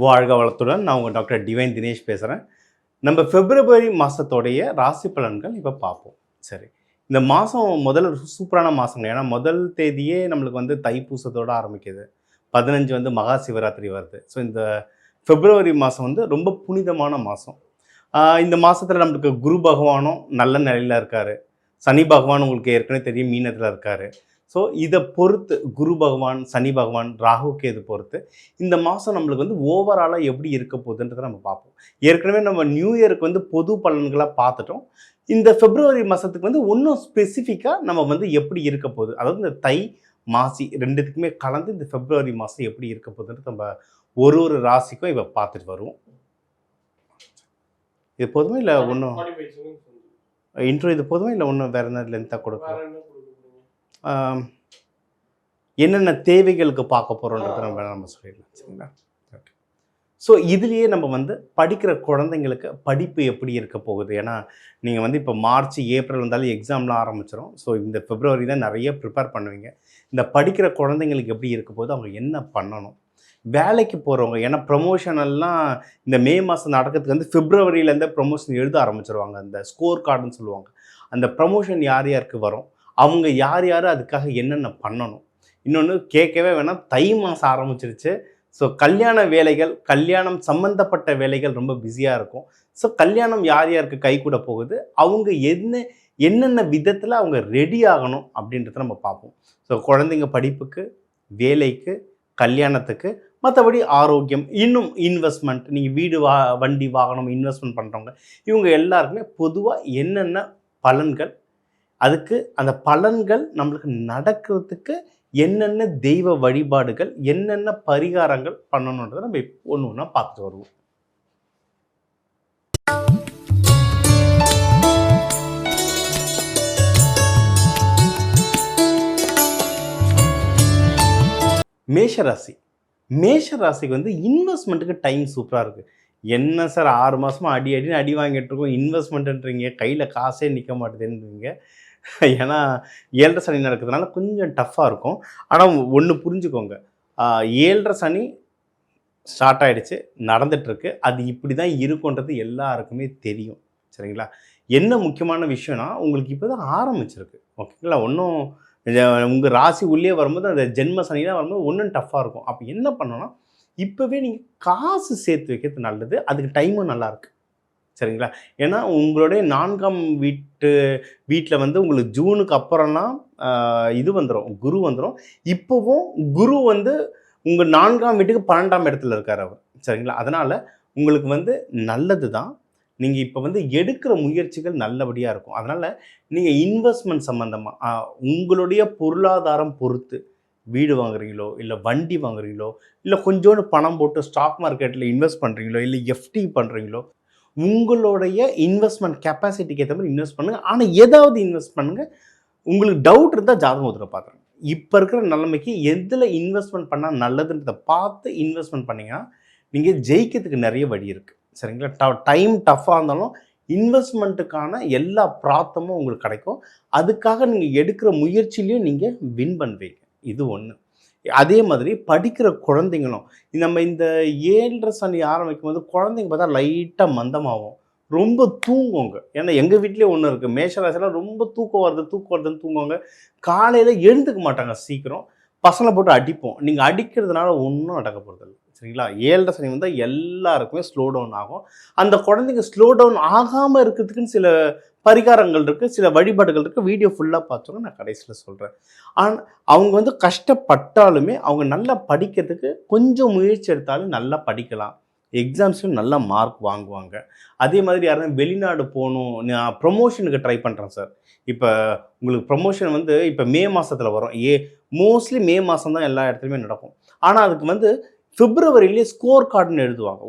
வாழ்க வளத்துடன் நான் உங்கள் டாக்டர் டிவைன் தினேஷ் பேசுகிறேன். நம்ம பிப்ரவரி மாதத்தோடைய ராசி பலன்கள் இப்போ பார்ப்போம். சரி, இந்த மாதம் முதல்ல சூப்பரான மாதங்க. ஏன்னா முதல் தேதியே நம்மளுக்கு வந்து தைப்பூசத்தோடு ஆரம்பிக்குது. 15 வந்து மகா சிவராத்திரி வருது. ஸோ இந்த பிப்ரவரி மாதம் வந்து ரொம்ப புனிதமான மாதம். இந்த மாதத்தில் நம்மளுக்கு குரு பகவானும் நல்ல நிலையில் இருக்கார். சனி பகவான் உங்களுக்கு ஏற்கனவே தெரியும் மீனத்தில் இருக்கார். ஸோ இதை பொறுத்து குரு பகவான், சனி பகவான், ராகு கேது பொறுத்து இந்த மாதம் நம்மளுக்கு வந்து ஓவராலாக எப்படி இருக்க போகுதுன்றதை நம்ம பார்ப்போம். ஏற்கனவே நம்ம நியூ இயருக்கு வந்து பொது பலன்களாக பார்த்துட்டோம். இந்த பிப்ரவரி மாதத்துக்கு வந்து இன்னும் ஸ்பெசிஃபிக்காக நம்ம வந்து எப்படி இருக்க போகுது, அதாவது இந்த தை மாசி ரெண்டுத்துக்குமே கலந்து இந்த பிப்ரவரி மாதம் எப்படி இருக்க போகுதுன்றது நம்ம ஒரு ஒரு ராசிக்கும் இப்போ பார்த்துட்டு வருவோம். இது போதுமா இல்லை ஒன்றும் இன்ட்ரோ இது போதுமா இல்லை ஒன்றும் வேறு என்ன லென்த்தாக கொடுக்கும்? என்னென்ன தேவைகளுக்கு பார்க்க போகிறோன்றதை நம்ம சொல்லிடலாம். சரிங்களா? ஓகே. ஸோ இதுலேயே நம்ம வந்து படிக்கிற குழந்தைங்களுக்கு படிப்பு எப்படி இருக்க போகுது? ஏன்னா நீங்கள் வந்து இப்போ மார்ச், ஏப்ரல் வந்தாலும் எக்ஸாம்லாம் ஆரம்பிச்சிடும். ஸோ இந்த பிப்ரவரி தான் நிறைய ப்ரிப்பேர் பண்ணுவீங்க. இந்த படிக்கிற குழந்தைங்களுக்கு எப்படி இருக்க போகுது, அவங்க என்ன பண்ணணும்? வேலைக்கு போகிறவங்க, ஏன்னா ப்ரொமோஷன் எல்லாம் இந்த மே மாதம் நடக்கிறதுக்கு வந்து பிப்ரவரியிலேருந்தே ப்ரொமோஷன் எழுத ஆரம்பிச்சிருவாங்க. அந்த ஸ்கோர் கார்டுன்னு சொல்லுவாங்க. அந்த ப்ரமோஷன் யார் யாருக்கு வரும், அவங்க யார் யார் அதுக்காக என்னென்ன பண்ணணும்? இன்னொன்று கேட்கவே வேணாம், தை மாதம் ஆரம்பிச்சிருச்சு. ஸோ கல்யாண வேலைகள், கல்யாணம் சம்மந்தப்பட்ட வேலைகள் ரொம்ப பிஸியாக இருக்கும். ஸோ கல்யாணம் யார் யாருக்கு கை கூட போகுது, அவங்க என்னென்ன விதத்தில் அவங்க ரெடி ஆகணும் அப்படின்றத நம்ம பார்ப்போம். ஸோ குழந்தைங்க படிப்புக்கு, வேலைக்கு, கல்யாணத்துக்கு, மற்றபடி ஆரோக்கியம், இன்னும் இன்வெஸ்ட்மெண்ட், நீங்கள் வீடு வண்டி வாகனம் இன்வெஸ்ட்மெண்ட் பண்ணுறவங்க, இவங்க எல்லாருக்குமே பொதுவாக என்னென்ன பலன்கள், அதுக்கு அந்த பலன்கள் நம்மளுக்கு நடக்கிறதுக்கு என்னென்ன தெய்வ வழிபாடுகள், என்னென்ன பரிகாரங்கள் பண்ணணுன்றதை நம்ம ஒன்று ஒன்றா பார்த்துட்டு வருவோம். மேஷராசி. மேஷராசிக்கு வந்து இன்வெஸ்ட்மெண்ட்டுக்கு டைம் சூப்பராக இருக்குது. என்ன சார் 6 மாதமாக அடின்னு அடி வாங்கிட்டு இருக்கோம், இன்வெஸ்ட்மெண்ட்டுன்றீங்க, கையில் காசே நிற்க மாட்டேதுன்றீங்க. ஏன்னா 7.5 சனி நடக்கிறதுனால கொஞ்சம் டஃப்பாக இருக்கும். ஆனால் ஒன்று புரிஞ்சுக்கோங்க, 7.5 சனி ஸ்டார்ட் ஆகிடுச்சு, நடந்துகிட்ருக்கு. அது இப்படி தான் இருக்குன்றது எல்லாருக்குமே தெரியும். சரிங்களா? என்ன முக்கியமான விஷயம்னா, உங்களுக்கு இப்போ தான் ஆரம்பிச்சிருக்கு. ஓகேங்களா? ஒன்றும் உங்கள் ராசி உள்ளே வரும்போது அந்த ஜென்ம சனிலாம் வரும்போது ஒன்றும் டஃப்பாக இருக்கும். அப்போ என்ன பண்ணணும்னா, இப்போவே நீங்கள் காசு சேர்த்து வைக்கிறது நல்லது. அதுக்கு டைமும் நல்லாயிருக்கு. சரிங்களா? ஏன்னா உங்களுடைய 4ஆம் வீட்டில் வந்து உங்களுக்கு ஜூனுக்கு அப்புறம்லாம் இது வந்துடும், குரு வந்துடும். இப்போவும் குரு வந்து உங்கள் 4ஆம் வீட்டுக்கு 12ஆம் இடத்துல இருக்கார் அவர். சரிங்களா? அதனால் உங்களுக்கு வந்து நல்லது தான். நீங்கள் இப்போ வந்து எடுக்கிற முயற்சிகள் நல்லபடியாக இருக்கும். அதனால் நீங்கள் இன்வெஸ்ட்மெண்ட் சம்மந்தமாக உங்களுடைய பொருளாதாரம் பொறுத்து வீடு வாங்குறீங்களோ, இல்லை வண்டி வாங்குறீங்களோ, இல்லை கொஞ்சோண்டு பணம் போட்டு ஸ்டாக் மார்க்கெட்டில் இன்வெஸ்ட் பண்ணுறீங்களோ, இல்லை எஃப்டி பண்ணுறீங்களோ, உங்களுடைய இன்வெஸ்ட்மெண்ட் கெப்பாசிட்டிக்கு ஏற்ற மாதிரி இன்வெஸ்ட் பண்ணுங்கள். ஆனால் ஏதாவது இன்வெஸ்ட் பண்ணுங்கள். உங்களுக்கு டவுட் இருந்தால் ஜாதகம் ஒருத்தரை பார்க்குறேன். இப்போ இருக்கிற நிலைமைக்கு எதில் இன்வெஸ்ட்மெண்ட் பண்ணால் நல்லதுன்றதை பார்த்து இன்வெஸ்ட்மெண்ட் பண்ணிங்கன்னா நீங்கள் ஜெயிக்கிறதுக்கு நிறைய வழி இருக்குது. சரிங்களா? டைம் டஃப்பாக இருந்தாலும் இன்வெஸ்ட்மெண்ட்டுக்கான எல்லா பிராத்தமும் உங்களுக்கு கிடைக்கும். அதுக்காக நீங்கள் எடுக்கிற முயற்சியிலையும் நீங்கள் வின் பண்ணுவீங்க. இது ஒன்று. அதே மாதிரி படிக்கிற குழந்தைங்களும் நம்ம இந்த 7.5 சனி ஆரம்பிக்கும் போது குழந்தைங்க பார்த்தா லைட்டாக மந்தமாகும், ரொம்ப தூங்குவாங்க. ஏன்னா எங்கள் வீட்லேயே ஒன்று இருக்குது, மேஷராசிலாம் ரொம்ப தூக்கம் வருதுன்னு தூங்குவாங்க. காலையில் எழுந்துக்க மாட்டாங்க சீக்கிரம். பசங்களை போட்டு அடிப்போம். நீங்கள் அடிக்கிறதுனால ஒன்றும் நடக்க போகிறதில்ல. சரிங்களா? 7.5 சனி வந்தால் எல்லாருக்குமே ஸ்லோ டவுன் ஆகும். அந்த குழந்தைங்க ஸ்லோ டவுன் ஆகாமல் இருக்கிறதுக்குன்னு சில பரிகாரங்கள் இருக்குது, சில வழிபாடுகள் இருக்குது. வீடியோ ஃபுல்லாக பார்த்தோன்னா நான் கடைசியில் சொல்கிறேன். ஆனால் அவங்க வந்து கஷ்டப்பட்டாலுமே அவங்க நல்லா படிக்கிறதுக்கு கொஞ்சம் முயற்சி எடுத்தாலும் நல்லா படிக்கலாம். எக்ஸாம்ஸும் நல்ல மார்க் வாங்குவாங்க. அதே மாதிரி யாரும் வெளிநாடு போகணும், நான் ப்ரொமோஷனுக்கு ட்ரை பண்ணுறேன் சார். இப்போ உங்களுக்கு ப்ரொமோஷன் வந்து இப்போ மே மாதத்தில் வரும். மோஸ்ட்லி மே மாதம் தான் எல்லா இடத்துலையுமே நடக்கும். ஆனால் அதுக்கு வந்து பிப்ரவரியிலே ஸ்கோர் கார்டுன்னு எழுதுவாங்க.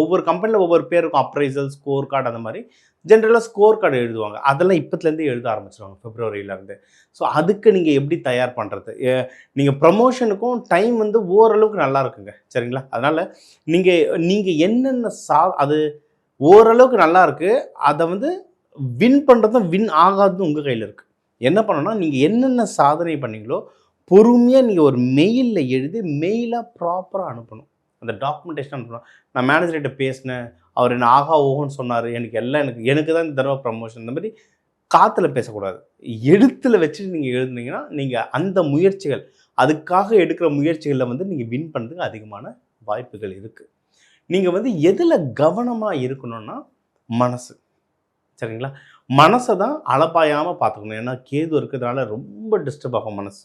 ஒவ்வொரு கம்பெனியில் ஒவ்வொரு பேர் இருக்கும். அப்ரைசல், ஸ்கோர் கார்டு, அந்த மாதிரி ஜென்ரலாக ஸ்கோர் கார்டு எழுதுவாங்க. அதெல்லாம் இப்போத்துலேருந்து எழுத ஆரம்பிச்சிடுவாங்க பிப்ரவரியிலேருந்து. ஸோ அதுக்கு நீங்கள் எப்படி தயார் பண்ணுறது? நீங்கள் ப்ரமோஷனுக்கும் டைம் வந்து ஓரளவுக்கு நல்லா இருக்குங்க. சரிங்களா? அதனால் நீங்கள் என்னென்ன அது ஓரளவுக்கு நல்லா இருக்குது. அதை வந்து வின் பண்ணுறதும் வின் ஆகாததும் உங்கள் கையில் இருக்குது. என்ன பண்ணணும்னா, நீங்கள் என்னென்ன சாதனை பண்ணீங்களோ பொறுமையாக நீங்கள் ஒரு மெயிலில் எழுதி மெயிலாக ப்ராப்பராக அனுப்பணும். அந்த டாக்குமெண்டேஷன் அனுப்பணும். நான் மேனேஜர்கிட்ட பேசினேன், அவர் என்ன ஆகா ஓஹோன்னு சொன்னார், எனக்கு தான் இந்த தடவை ப்ரமோஷன். இந்த மாதிரி காற்றுல பேசக்கூடாது. எழுத்துல வச்சுட்டு நீங்கள் எழுதுனீங்கன்னா, நீங்கள் அந்த முயற்சிகள் அதுக்காக எடுக்கிற முயற்சிகளில் வந்து நீங்கள் வின் பண்ணுறதுக்கு அதிகமான வாய்ப்புகள் இருக்குது. நீங்கள் வந்து எதில் கவனமாக இருக்கணும்னா மனசு, சரிங்களா? மனசை தான் அலப்பாயாமல் பார்த்துக்கணும். ஏன்னா கேது இருக்கிறதுனால ரொம்ப டிஸ்டர்ப் ஆகும் மனசு.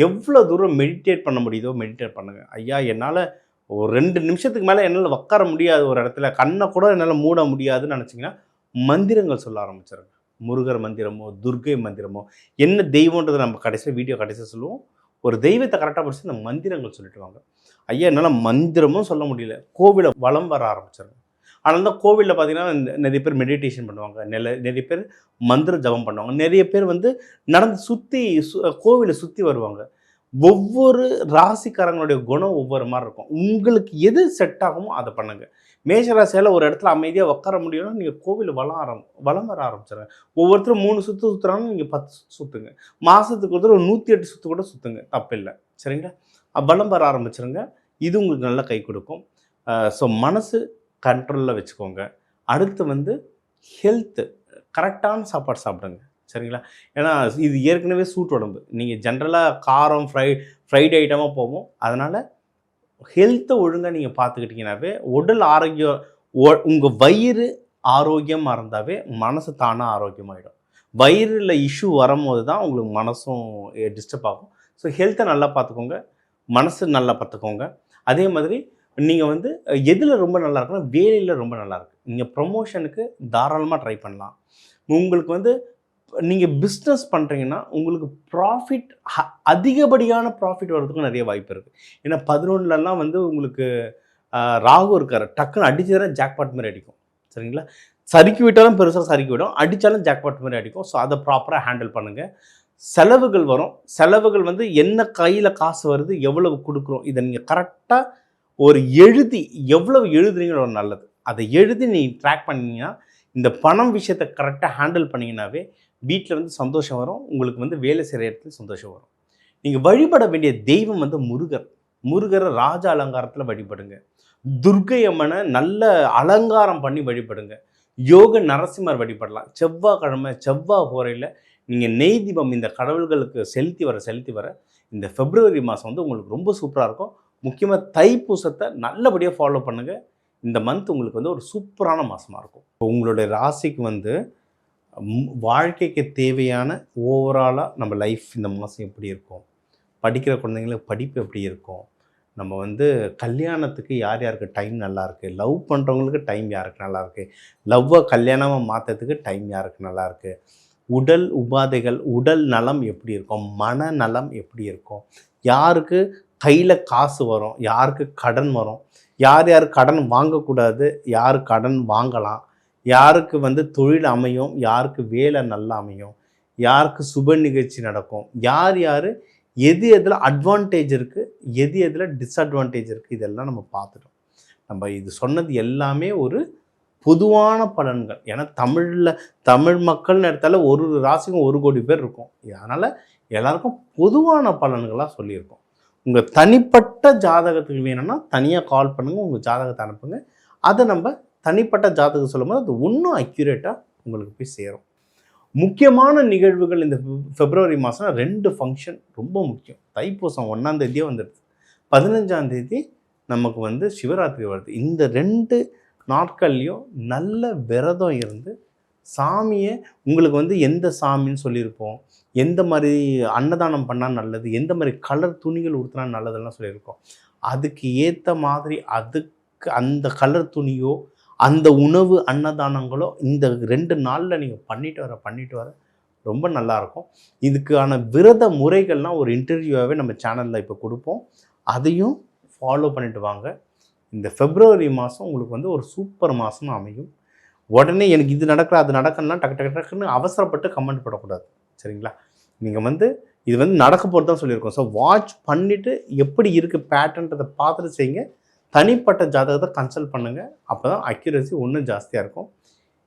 எவ்வளோ தூரம் மெடிடேட் பண்ண முடியுதோ மெடிடேட் பண்ணுங்கள். ஐயா என்னால் ஒரு 2 நிமிஷத்துக்கு மேலே என்னால் உட்கார முடியாது ஒரு இடத்துல, கண்ணை கூட என்னால் மூட முடியாதுன்னு நினச்சிங்கன்னா மந்திரங்கள் சொல்ல ஆரம்பிச்சிருங்க. முருகர் மந்திரமோ, துர்க்கை மந்திரமோ, என்ன தெய்வன்றதை நம்ம கடைசியாக சொல்லுவோம். ஒரு தெய்வத்தை கரெக்டாக படிச்சு இந்த மந்திரங்கள் சொல்லிட்டு வாங்க. ஐயா என்னால் மந்திரமும் சொல்ல முடியல, கோவிலை வலம் வர ஆரம்பிச்சிருங்க. அதனால தான் கோவிலில் பார்த்தீங்கன்னா நிறைய பேர் மெடிடேஷன் பண்ணுவாங்க, நிறைய பேர் மந்திர ஜபம் பண்ணுவாங்க, நிறைய பேர் வந்து நடந்து கோவிலை சுற்றி வருவாங்க. ஒவ்வொரு ராசிக்காரங்களுடைய குணம் ஒவ்வொரு மாதிரி இருக்கும். உங்களுக்கு எது செட் ஆகுமோ அதை பண்ணுங்கள். மேஷராசியால் ஒரு இடத்துல அமைதியாக உட்கார முடியும்னா நீங்கள் கோவில் வலம் வர ஆரம்பிச்சிடுங்க. ஒவ்வொருத்தரும் 3 சுற்று சுற்றுறாங்க, நீங்கள் 10 சுற்று சுற்றுங்க. மாதத்துக்கு ஒருத்தர் ஒரு 108 சுற்று கூட சுற்றுங்க, தப்பில்லை, சரிங்களா? வலம் வர ஆரம்பிச்சிருங்க. இது உங்களுக்கு நல்லா கை கொடுக்கும். ஸோ மனசு கண்ட்ரோலில் வச்சுக்கோங்க. அடுத்து வந்து ஹெல்த்து, கரெக்டான சாப்பாடு சாப்பிடுங்க, சரிங்களா? ஏன்னா இது ஏற்கனவே சூட் உடம்பு. நீங்கள் ஜென்ரலாக காரம் ஃப்ரைட் ஐட்டமாக போவோம். அதனால் ஹெல்த்தை ஒழுங்காக நீங்கள் பார்த்துக்கிட்டிங்கனாவே உடல் ஆரோக்கியம், உங்கள் வயிறு ஆரோக்கியமாக இருந்தாவே மனசு தானாக ஆரோக்கியமாகிடும். வயிறில் இஷ்யூ வரும்போது தான் உங்களுக்கு மனசும் டிஸ்டர்ப் ஆகும். ஸோ ஹெல்த்தை நல்லா பார்த்துக்கோங்க, மனசு நல்லா பார்த்துக்கோங்க. அதே மாதிரி நீங்கள் வந்து எதில் ரொம்ப நல்லா இருக்குன்னா வேலையில் ரொம்ப நல்லாயிருக்கு. நீங்கள் ப்ரொமோஷனுக்கு தாராளமாக ட்ரை பண்ணலாம். உங்களுக்கு வந்து நீங்கள் பிஸ்னஸ் பண்ணுறீங்கன்னா உங்களுக்கு ப்ராஃபிட் அதிகப்படியான ப்ராஃபிட் வர்றதுக்கும் நிறைய வாய்ப்பு இருக்குது. ஏன்னா 11லலாம் வந்து உங்களுக்கு ராகு இருக்கார், டக்குன்னு அடிச்சதுனா ஜாக்பாட் மாதிரி அடிக்கும், சரிங்களா? சறுக்கி விட்டாலும் பெருசாக சறுக்கி விடும், அடித்தாலும் ஜாக்பாட் மாதிரி அடிக்கும். ஸோ அதை ப்ராப்பராக ஹேண்டில் பண்ணுங்கள். செலவுகள் வரும், செலவுகள் வந்து என்ன கையில் காசு வருது, எவ்வளவு கொடுக்குறோம், இதை நீங்கள் கரெக்டாக ஒரு எவ்வளவு எழுதுறீங்களோ நல்லது. அதை எழுதி நீங்கள் ட்ராக் பண்ணிங்கன்னா இந்த பணம் விஷயத்தை கரெக்டாக ஹேண்டில் பண்ணிங்கன்னாவே வீட்டில் வந்து சந்தோஷம் வரும், உங்களுக்கு வந்து வேலை செய்கிற இடத்துல சந்தோஷம் வரும். நீங்கள் வழிபட வேண்டிய தெய்வம் வந்து முருகரை ராஜ அலங்காரத்தில் வழிபடுங்க. துர்க்கை அம்மனை நல்ல அலங்காரம் பண்ணி வழிபடுங்க. யோக நரசிம்மர் வழிபடலாம். செவ்வாய் ஹோரையில் நீங்கள் நெய் தீபம் இந்த கடவுள்களுக்கு செலுத்தி வர இந்த பிப்ரவரி மாதம் வந்து உங்களுக்கு ரொம்ப சூப்பராக இருக்கும். முக்கியமாக தைப்பூசத்தை நல்லபடியாக ஃபாலோ பண்ணுங்கள். இந்த மந்த் உங்களுக்கு வந்து ஒரு சூப்பரான மாதமாக இருக்கும். உங்களுடைய ராசிக்கு வந்து வாழ்க்கைக்கு தேவையான ஓவராலாக நம்ம லைஃப் இந்த மாதம் எப்படி இருக்கும், படிக்கிற குழந்தைங்களுக்கு படிப்பு எப்படி இருக்கும், நம்ம வந்து கல்யாணத்துக்கு யாருக்கு டைம் நல்லாயிருக்கு, லவ் பண்ணுறவங்களுக்கு டைம் யாருக்கு நல்லாயிருக்கு, லவ்வை கல்யாணமாக மாற்றுறதுக்கு டைம் யாருக்கு நல்லாயிருக்கு, உடல் உபாதைகள், உடல் நலம் எப்படி இருக்கும், மனநலம் எப்படி இருக்கும், யாருக்கு கையில் காசு வரும், யாருக்கு கடன் வரும், யார் கடன் வாங்கக்கூடாது, யார் கடன் வாங்கலாம், யாருக்கு வந்து தொழில் அமையும், யாருக்கு வேலை நல்லா அமையும், யாருக்கு சுப நிகழ்ச்சி நடக்கும், யார் எதில் அட்வான்டேஜ் இருக்குது, எதில் டிஸ்அட்வான்டேஜ் இருக்குது, இதெல்லாம் நம்ம பார்த்துட்டோம். நம்ம இது சொன்னது எல்லாமே ஒரு பொதுவான பலன்கள். ஏன்னா தமிழ் மக்கள்னு எடுத்தால ஒரு ராசிக்கும் 1 கோடி பேர் இருக்கும். அதனால் எல்லாருக்கும் பொதுவான பலன்களாக சொல்லியிருக்கோம். உங்கள் தனிப்பட்ட ஜாதகத்துக்கு வேணும்னா தனியாக கால் பண்ணுங்கள், உங்கள் ஜாதகத்தை அனுப்புங்க. அதை நம்ம தனிப்பட்ட ஜாதகம் சொல்லும்போது அது இன்னும் அக்யூரேட்டாக உங்களுக்கு போய் சேரும். முக்கியமான நிகழ்வுகள் இந்த பிப்ரவரி மாதம் 2 ஃபங்க்ஷன் ரொம்ப முக்கியம். தைப்பூசம் 1ஆம் தேதியே வந்துடுது, 15ஆம் தேதி நமக்கு வந்து சிவராத்திரி வருது. இந்த 2 நாட்கள்லையும் நல்ல விரதம் இருந்து சாமியை, உங்களுக்கு வந்து எந்த சாமின்னு சொல்லியிருப்போம், எந்த மாதிரி அன்னதானம் பண்ணால் நல்லது, எந்த மாதிரி கலர் துணிகள் உடுத்தினா நல்லதெல்லாம் சொல்லியிருக்கோம். அதுக்கு ஏற்ற மாதிரி அந்த கலர் துணியோ அந்த உணவு அன்னதானங்களோ இந்த 2 நாளில் நீங்கள் பண்ணிட்டு வர ரொம்ப நல்லாயிருக்கும். இதுக்கான விரத முறைகள்லாம் ஒரு இன்டர்வியூவாகவே நம்ம சேனலில் இப்போ கொடுப்போம். அதையும் ஃபாலோ பண்ணிட்டு வாங்க. இந்த பிப்ரவரி மாதம் உங்களுக்கு வந்து ஒரு சூப்பர் மாதமாக அமையும். உடனே எனக்கு இது நடக்கல அது நடக்கணும்னா டக்குன்னு அவசரப்பட்டு கமெண்ட் போடக்கூடாது, சரிங்களா? நீங்கள் வந்து இது வந்து நடக்க போகிறது தான் சொல்லியிருக்கோம். ஸோ வாட்ச் பண்ணிவிட்டு எப்படி இருக்குது பேட்டர்ன்றதை பார்த்துட்டு செய்யுங்க. தனிப்பட்ட ஜாதகத்தை கன்சல்ட் பண்ணுங்கள். அப்போ தான் அக்யூரசி இன்னும் ஜாஸ்தியாக இருக்கும்.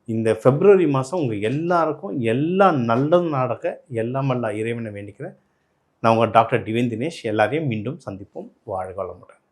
இந்த பிப்ரவரி மாதம் உங்கள் எல்லாருக்கும் எல்லாம் நல்லதும் நடக்க எல்லாம் வல்ல இறைவனை வேண்டிக்கிறேன். நான் உங்கள் டாக்டர் டிவைன் தினேஷ். எல்லாரையும் மீண்டும் சந்திப்போம். வாழ்க வளமுடன்.